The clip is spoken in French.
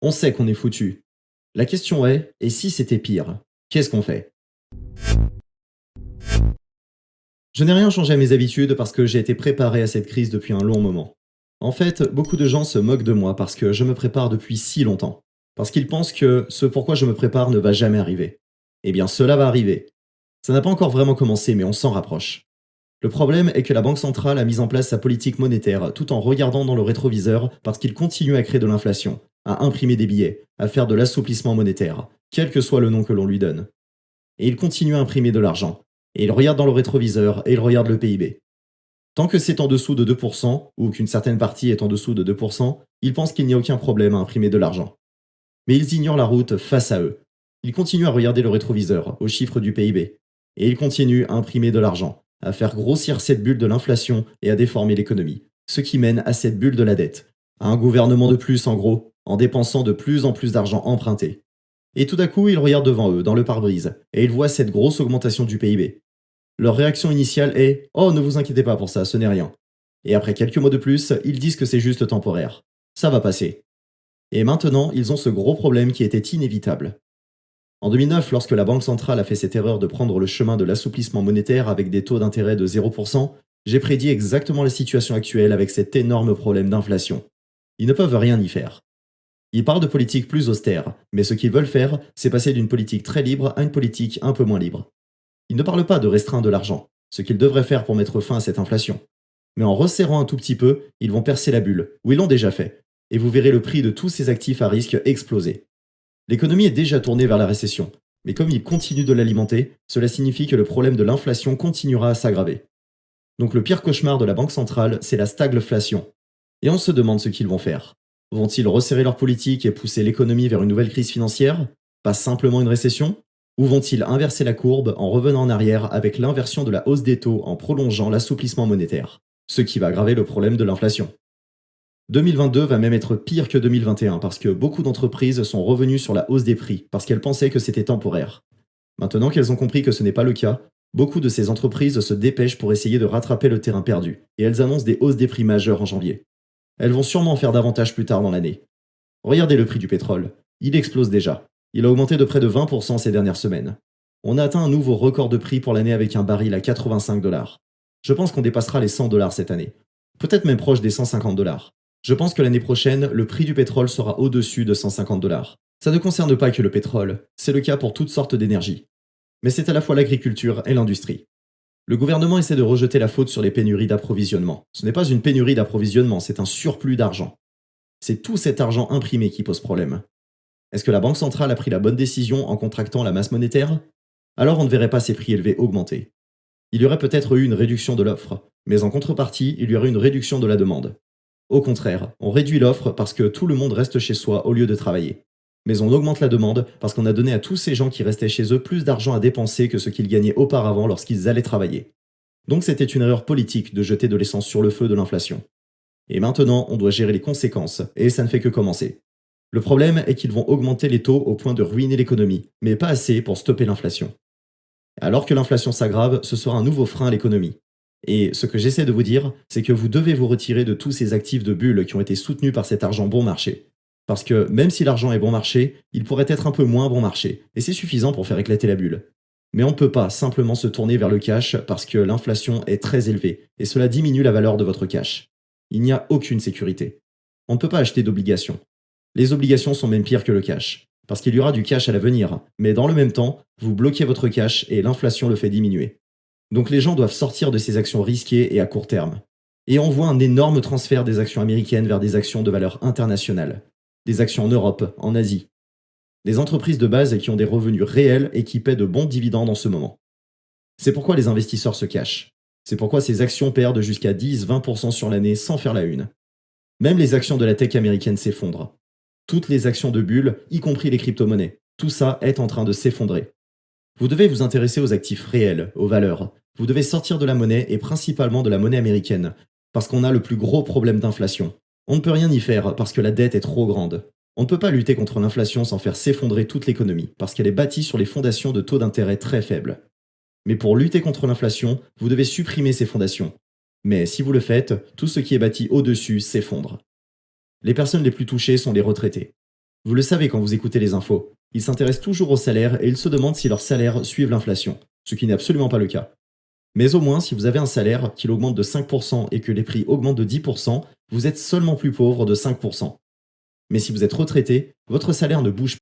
On sait qu'on est foutu. La question est, et si c'était pire? Qu'est-ce qu'on fait? Je n'ai rien changé à mes habitudes parce que j'ai été préparé à cette crise depuis un long moment. En fait, beaucoup de gens se moquent de moi parce que je me prépare depuis si longtemps. Parce qu'ils pensent que ce pourquoi je me prépare ne va jamais arriver. Eh bien, cela va arriver. Ça n'a pas encore vraiment commencé, mais on s'en rapproche. Le problème est que la Banque centrale a mis en place sa politique monétaire tout en regardant dans le rétroviseur parce qu'il continue à créer de l'inflation, à imprimer des billets, à faire de l'assouplissement monétaire, quel que soit le nom que l'on lui donne. Et il continue à imprimer de l'argent. Et il regarde dans le rétroviseur et il regarde le PIB. Tant que c'est en dessous de 2%, ou qu'une certaine partie est en dessous de 2%, ils pensent qu'il n'y a aucun problème à imprimer de l'argent. Mais ils ignorent la route face à eux. Ils continuent à regarder le rétroviseur, aux chiffres du PIB. Et ils continuent à imprimer de l'argent, à faire grossir cette bulle de l'inflation et à déformer l'économie. Ce qui mène à cette bulle de la dette. À un gouvernement de plus, en gros, en dépensant de plus en plus d'argent emprunté. Et tout d'un coup, ils regardent devant eux, dans le pare-brise, et ils voient cette grosse augmentation du PIB. Leur réaction initiale est «Oh, ne vous inquiétez pas pour ça, ce n'est rien». Et après quelques mots de plus, ils disent que c'est juste temporaire. Ça va passer. Et maintenant, ils ont ce gros problème qui était inévitable. En 2009, lorsque la Banque centrale a fait cette erreur de prendre le chemin de l'assouplissement monétaire avec des taux d'intérêt de 0%, j'ai prédit exactement la situation actuelle avec cet énorme problème d'inflation. Ils ne peuvent rien y faire. Ils parlent de politique plus austère, mais ce qu'ils veulent faire, c'est passer d'une politique très libre à une politique un peu moins libre. Ils ne parlent pas de restreindre de l'argent, ce qu'ils devraient faire pour mettre fin à cette inflation. Mais en resserrant un tout petit peu, ils vont percer la bulle, ou ils l'ont déjà fait, et vous verrez le prix de tous ces actifs à risque exploser. L'économie est déjà tournée vers la récession, mais comme ils continuent de l'alimenter, cela signifie que le problème de l'inflation continuera à s'aggraver. Donc le pire cauchemar de la Banque centrale, c'est la stagflation. Et on se demande ce qu'ils vont faire. Vont-ils resserrer leur politique et pousser l'économie vers une nouvelle crise financière? Pas simplement une récession? Ou vont-ils inverser la courbe en revenant en arrière avec l'inversion de la hausse des taux en prolongeant l'assouplissement monétaire? Ce qui va aggraver le problème de l'inflation. 2022 va même être pire que 2021 parce que beaucoup d'entreprises sont revenues sur la hausse des prix parce qu'elles pensaient que c'était temporaire. Maintenant qu'elles ont compris que ce n'est pas le cas, beaucoup de ces entreprises se dépêchent pour essayer de rattraper le terrain perdu et elles annoncent des hausses des prix majeures en janvier. Elles vont sûrement en faire davantage plus tard dans l'année. Regardez le prix du pétrole. Il explose déjà. Il a augmenté de près de 20% ces dernières semaines. On a atteint un nouveau record de prix pour l'année avec un baril à 85 dollars. Je pense qu'on dépassera les 100 dollars cette année. Peut-être même proche des 150 dollars. Je pense que l'année prochaine, le prix du pétrole sera au-dessus de 150 dollars. Ça ne concerne pas que le pétrole, c'est le cas pour toutes sortes d'énergie. Mais c'est à la fois l'agriculture et l'industrie. Le gouvernement essaie de rejeter la faute sur les pénuries d'approvisionnement. Ce n'est pas une pénurie d'approvisionnement, c'est un surplus d'argent. C'est tout cet argent imprimé qui pose problème. Est-ce que la Banque centrale a pris la bonne décision en contractant la masse monétaire? Alors on ne verrait pas ces prix élevés augmenter. Il y aurait peut-être eu une réduction de l'offre, mais en contrepartie, il y aurait une réduction de la demande. Au contraire, on réduit l'offre parce que tout le monde reste chez soi au lieu de travailler. Mais on augmente la demande parce qu'on a donné à tous ces gens qui restaient chez eux plus d'argent à dépenser que ce qu'ils gagnaient auparavant lorsqu'ils allaient travailler. Donc c'était une erreur politique de jeter de l'essence sur le feu de l'inflation. Et maintenant, on doit gérer les conséquences, et ça ne fait que commencer. Le problème est qu'ils vont augmenter les taux au point de ruiner l'économie, mais pas assez pour stopper l'inflation. Alors que l'inflation s'aggrave, ce sera un nouveau frein à l'économie. Et ce que j'essaie de vous dire, c'est que vous devez vous retirer de tous ces actifs de bulle qui ont été soutenus par cet argent bon marché. Parce que même si l'argent est bon marché, il pourrait être un peu moins bon marché, et c'est suffisant pour faire éclater la bulle. Mais on ne peut pas simplement se tourner vers le cash parce que l'inflation est très élevée, et cela diminue la valeur de votre cash. Il n'y a aucune sécurité. On ne peut pas acheter d'obligations. Les obligations sont même pires que le cash, parce qu'il y aura du cash à l'avenir, mais dans le même temps, vous bloquez votre cash et l'inflation le fait diminuer. Donc les gens doivent sortir de ces actions risquées et à court terme. Et on voit un énorme transfert des actions américaines vers des actions de valeur internationale. Des actions en Europe, en Asie. Des entreprises de base qui ont des revenus réels et qui paient de bons dividendes en ce moment. C'est pourquoi les investisseurs se cachent. C'est pourquoi ces actions perdent jusqu'à 10-20% sur l'année sans faire la une. Même les actions de la tech américaine s'effondrent. Toutes les actions de bulles, y compris les crypto-monnaies, tout ça est en train de s'effondrer. Vous devez vous intéresser aux actifs réels, aux valeurs. Vous devez sortir de la monnaie et principalement de la monnaie américaine, parce qu'on a le plus gros problème d'inflation. On ne peut rien y faire parce que la dette est trop grande. On ne peut pas lutter contre l'inflation sans faire s'effondrer toute l'économie, parce qu'elle est bâtie sur les fondations de taux d'intérêt très faibles. Mais pour lutter contre l'inflation, vous devez supprimer ces fondations. Mais si vous le faites, tout ce qui est bâti au-dessus s'effondre. Les personnes les plus touchées sont les retraités. Vous le savez quand vous écoutez les infos. Ils s'intéressent toujours au salaire et ils se demandent si leur salaire suivent l'inflation, ce qui n'est absolument pas le cas. Mais au moins, si vous avez un salaire qui augmente de 5% et que les prix augmentent de 10%, vous êtes seulement plus pauvre de 5%. Mais si vous êtes retraité, votre salaire ne bouge